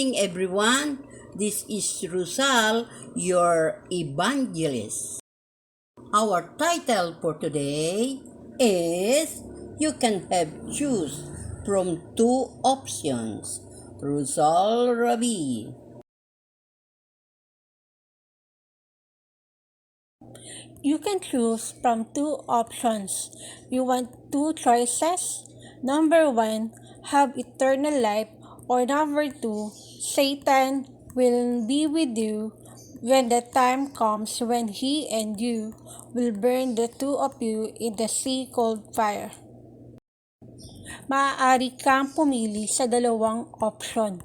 morning, everyone. This is Rusal, your evangelist. Our title for today is You Can Have Choose from Two Options. Rusal Rabi. You can choose from two options. You want two choices? Number one, have eternal life, or number two, Satan will be with you when the time comes when he and you will burn the two of you in the sea cold fire. Maaari kang pumili sa dalawang option.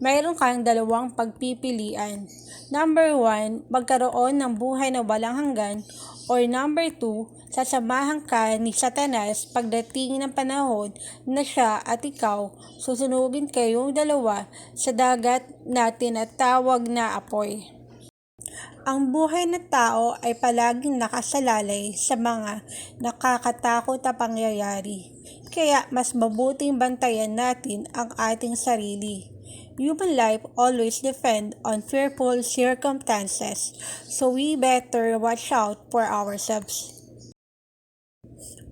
Mayroon kang dalawang pagpipilian. Number 1, magkaroon ng buhay na walang hanggan, or number 2, sasamahan ka ni Satanas pagdating ng panahon na siya at ikaw susunugin kayong dalawa sa dagat na tinatawag na apoy. Ang buhay ng tao ay palaging nakasalalay sa mga nakakatakot na pangyayari. Kaya mas mabuting bantayan natin ang ating sarili. Human life always depends on fearful circumstances, so we better watch out for ourselves.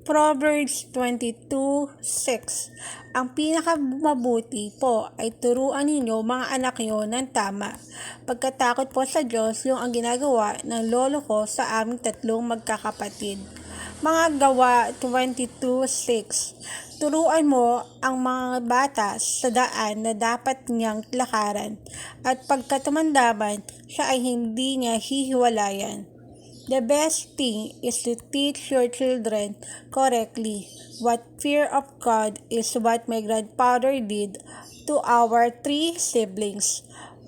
Proverbs 22:6. Ang pinakamabuti po ay turuan ninyo mga anak nyo ng tama. Pagkatakot po sa Diyos yung ang ginagawa ng lolo ko sa aming tatlong magkakapatid. Mga Gawa 22:6. Turuan mo ang mga bata sa daan na dapat niyang lakaran, at pagkatumandaman siya ay hindi niya hihiwalayan. The best thing is to teach your children correctly. What fear of God is what my grandfather did to our 3 siblings.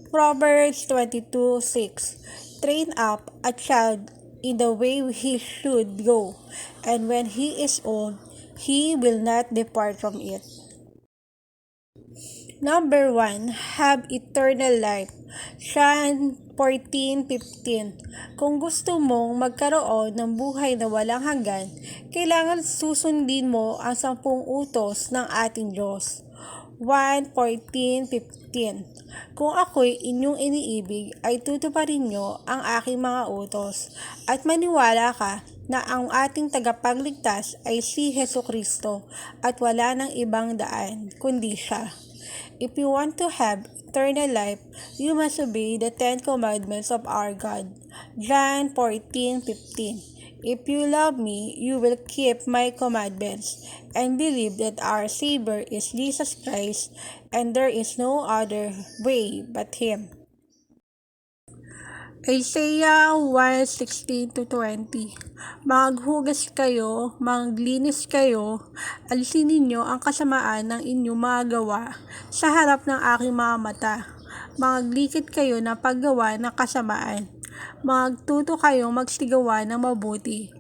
Proverbs 22:6. Train up a child in the way he should go, and when he is old, he will not depart from it. Number 1, have eternal life. John 14:15. Kung gusto mong magkaroon ng buhay na walang hanggan, kailangan susundin mo ang 10 utos ng ating Diyos. 1:14-15. Kung ako'y inyong iniibig, ay tutuparin nyo ang aking mga utos, at maniwala ka na ang ating tagapagligtas ay si Jesucristo at wala ng ibang daan kundi siya. If you want to have eternal life, you must obey the 10 commandments of our God. John 14:15. If you love me, you will keep my commandments and believe that our Savior is Jesus Christ, and there is no other way but Him. Isaiah 1:16-20. Maghugas kayo, maglinis kayo, alisin ninyo ang kasamaan ng inyong mga gawa sa harap ng aking mga mata. Maglikit kayo ng paggawa ng kasamaan. Magtuto kayong magsigawa ng mabuti.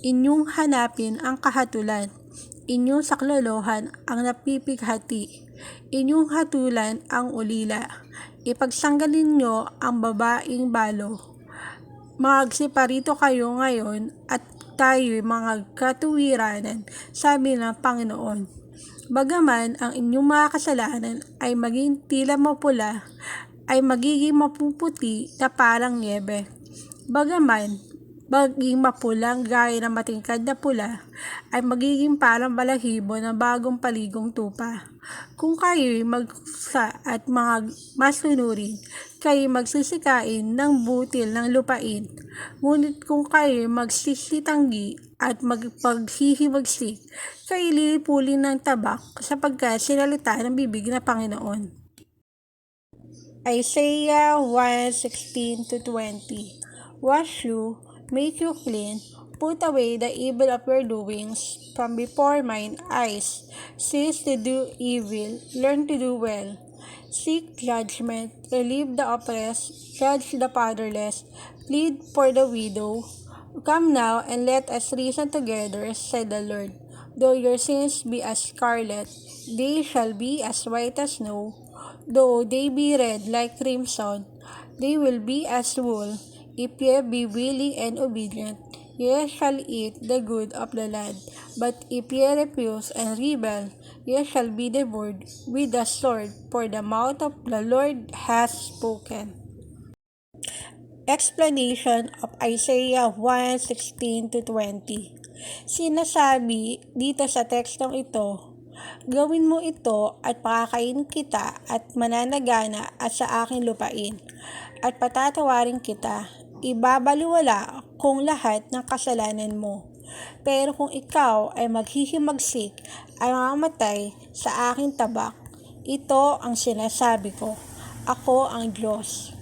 Inyong hanapin ang kahatulan. Inyong saklolohan ang napipighati. Inyong hatulan ang ulila. Ipagsanggalin nyo ang babaeng balo. Magsiparito kayo ngayon at tayo'y mga katuwiranan, sabi ng Panginoon. Bagaman ang inyong mga kasalanan ay maging tila mapula, ay magiging mapuputi na parang niebe. Bagaman maging mapulang gaya ng matingkad na pula, ay magiging parang balahibo ng bagong paligong tupa. Kung kayo'y magsa at mga masunurin, kayo'y magsisikain ng butil ng lupain. Ngunit kung kayo'y magsisitanggi at magpaghihimagsik, kayo'y lilipulin ng tabak sapagkat sinalita ng bibig na Panginoon. Isaiah 1:16-20. Wash you, make you clean, put away the evil of your doings from before mine eyes. Cease to do evil, learn to do well. Seek judgment, relieve the oppressed, judge the fatherless, plead for the widow. Come now and let us reason together, said the Lord. Though your sins be as scarlet, they shall be as white as snow. Though they be red like crimson, they will be as wool. If ye be willing and obedient, ye shall eat the good of the land. But if ye refuse and rebel, ye shall be devoured with the sword, for the mouth of the Lord has spoken. Explanation of Isaiah 1:16-20. Sinasabi dito sa tekstong ito, gawin mo ito at pakakainin kita at mananagana at sa aking lupain, at patatawarin kita, ibabaliwala kung lahat ng kasalanan mo. Pero kung ikaw ay maghihimagsik ay mamamatay sa aking tabak, ito ang sinasabi ko, ako ang Diyos.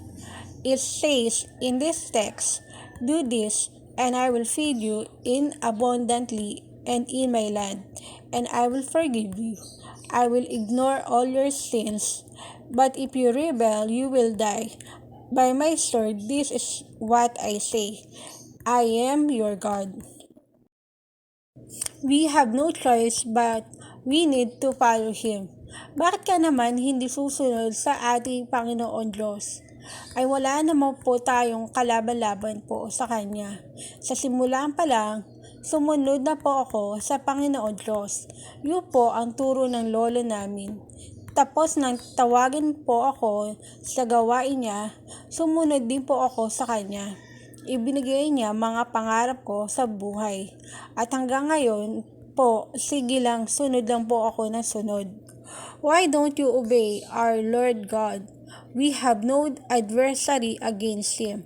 It says in this text, do this, and I will feed you in abundantly and in my land, and I will forgive you. I will ignore all your sins, but if you rebel, you will die. By my sword, this is what I say. I am your God. We have no choice but we need to follow Him. Bakit ka naman hindi susunod sa ating Panginoon Diyos? Ay wala naman po tayong kalaban-laban po sa Kanya. Sa simulan pa lang, sumunod na po ako sa Panginoon Diyos. Yun po ang turo ng lolo namin. Tapos nang tawagin po ako sa gawain niya, sumunod din po ako sa Kanya. Ibinigay niya mga pangarap ko sa buhay. At hanggang ngayon po, sige lang, sunod lang po ako ng sunod. Why don't you obey our Lord God? We have no adversary against Him.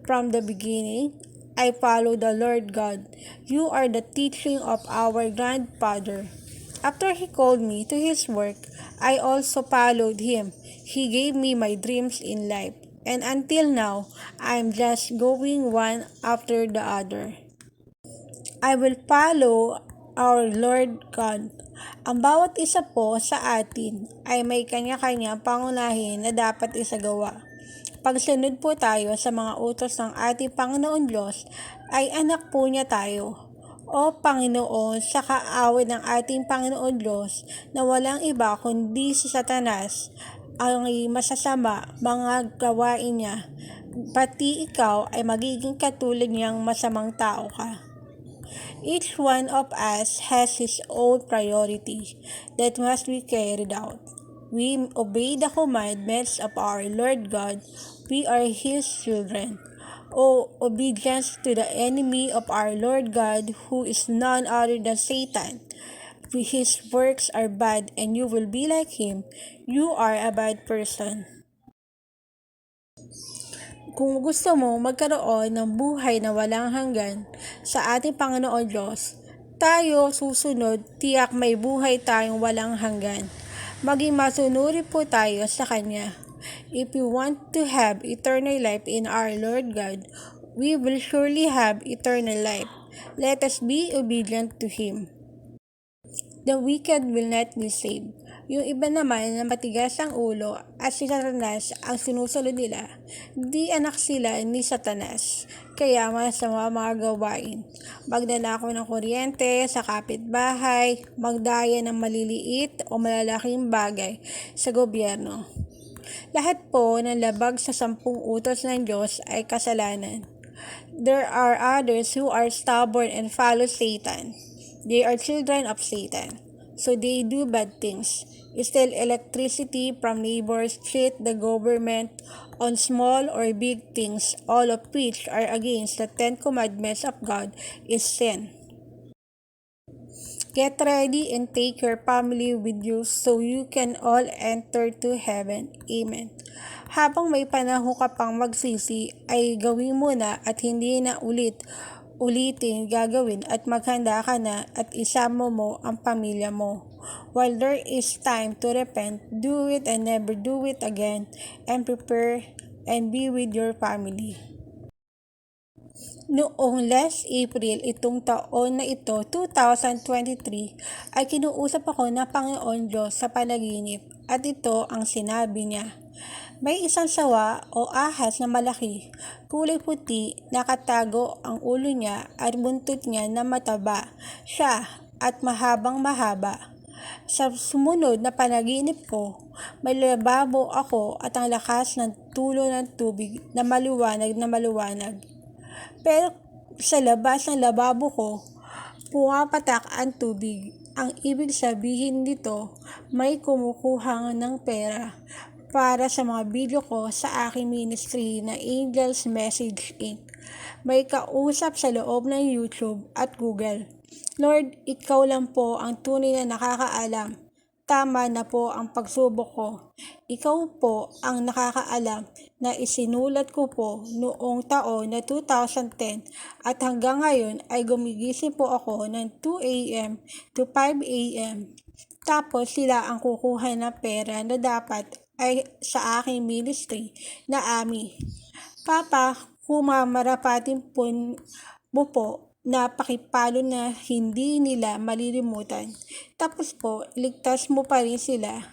From the beginning, I follow the Lord God. You are the teaching of our grandfather. After he called me to his work, I also followed him. He gave me my dreams in life. And until now, I'm just going one after the other. I will follow our Lord God. Ang bawat isa po sa atin ay may kanya-kanya pangunahin na dapat isagawa. Pagsunod po tayo sa mga utos ng ating Panginoon Diyos, ay anak po niya tayo. O Panginoon, sa kaaway ng ating Panginoon Diyos na walang iba kundi si Satanas, ang masasama mga gawain niya, pati ikaw ay magiging katulad niyang masamang tao ka. Each one of us has his own priority that must be carried out. We obey the commandments of our Lord God. We are His children. O obedience to the enemy of our Lord God, who is none other than Satan. His works are bad and you will be like him. You are a bad person. Kung gusto mo magkaroon ng buhay na walang hanggan sa ating Panginoon Diyos, tayo susunod, tiyak may buhay tayong walang hanggan. Maging masunuri po tayo sa Kanya. If we want to have eternal life in our Lord God, we will surely have eternal life. Let us be obedient to Him. The wicked will not be saved. Yung iba naman na matigas ang ulo at si Satanas ang sinusunod nila, di anak sila ni Satanas. Kaya masama mga gawain. Magnanakaw ng kuryente sa kapitbahay, magdaya ng maliliit o malalaking bagay sa gobyerno. Lahat po ng labag sa 10 utos ng Diyos ay kasalanan. There are others who are stubborn and follow Satan. They are children of Satan, so they do bad things. Steal electricity from neighbors, cheat the government on small or big things, all of which are against the 10 commandments of God, is sin. Get ready and take your family with you so you can all enter to heaven. Amen. Habang may panahon ka pang magsisi, ay gawin mo na at hindi na ulitin gagawin at maghanda ka na at isama mo ang pamilya mo. While there is time to repent, do it and never do it again, and prepare and be with your family. Noong last April itong taon na ito, 2023, ay kinuusap ako ng Panginoon Diyos sa panaginip at ito ang sinabi niya. May isang sawa o ahas na malaki, kulay puti, nakatago ang ulo niya at buntot niya na mataba siya at mahabang mahaba. Sa sumunod na panaginip ko, may lababo ako at ang lakas ng tulo ng tubig na maliwanag. Pero sa labas ng lababo ko, pumapatak ang tubig Ang ibig sabihin nito, may kumukuha ng pera para sa mga video ko sa aking ministry na Angels Message Inc. May kausap sa loob ng YouTube at Google. Lord, ikaw lang po ang tunay na nakakaalam. Tama na po ang pagsubok ko. Ikaw po ang nakakaalam na isinulat ko po noong taon na 2010 at hanggang ngayon ay gumigising po ako ng 2 a.m. to 5 a.m. Tapos sila ang kukuha ng pera na dapat ay sa aking ministry na AMI. Papa, kumamarapatin po mo po na pakipalo na hindi nila malilimutan. Tapos po, ligtas mo pa rin sila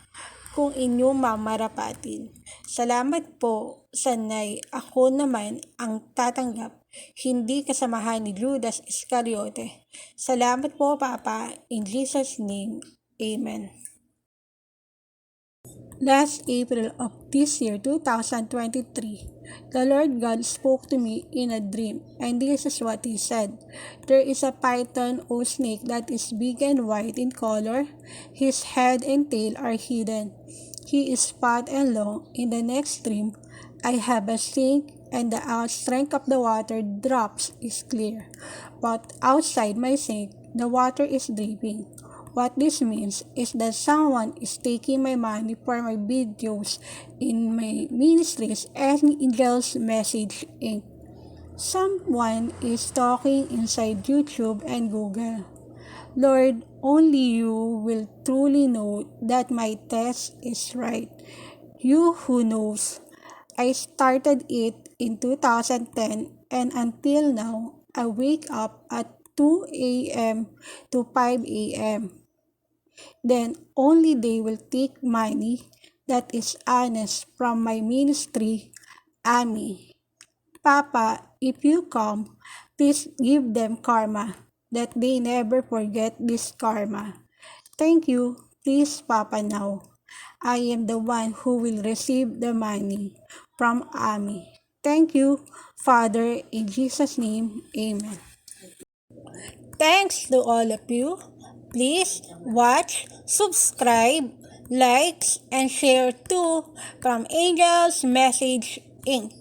kung inyong mamarapatin. Salamat po, sanay ako naman ang tatanggap, hindi kasamahan ni Judas Iscariote. Salamat po, Papa, in Jesus' name, Amen. Last April of this year, 2023, the Lord God spoke to me in a dream, and this is what He said. There is a python or snake that is big and white in color. His head and tail are hidden. He is fat and long. In the next dream, I have a sink, and the strength of the water drops is clear. But outside my sink, the water is dripping. What this means is that someone is taking my money for my videos in my ministries and Angels Message Inc. Someone is talking inside YouTube and Google. Lord, only you will truly know that my test is right. You who knows. I started it in 2010 and until now, I wake up at 2 a.m. to 5 a.m. Then only they will take money that is honest from my ministry, AMI. Papa, if you come, please give them karma, that they never forget this karma. Thank you, please Papa now. I am the one who will receive the money from AMI. Thank you, Father, in Jesus' name, Amen. Thanks to all of you. Please watch, subscribe, like, and share too from Angels Message Inc.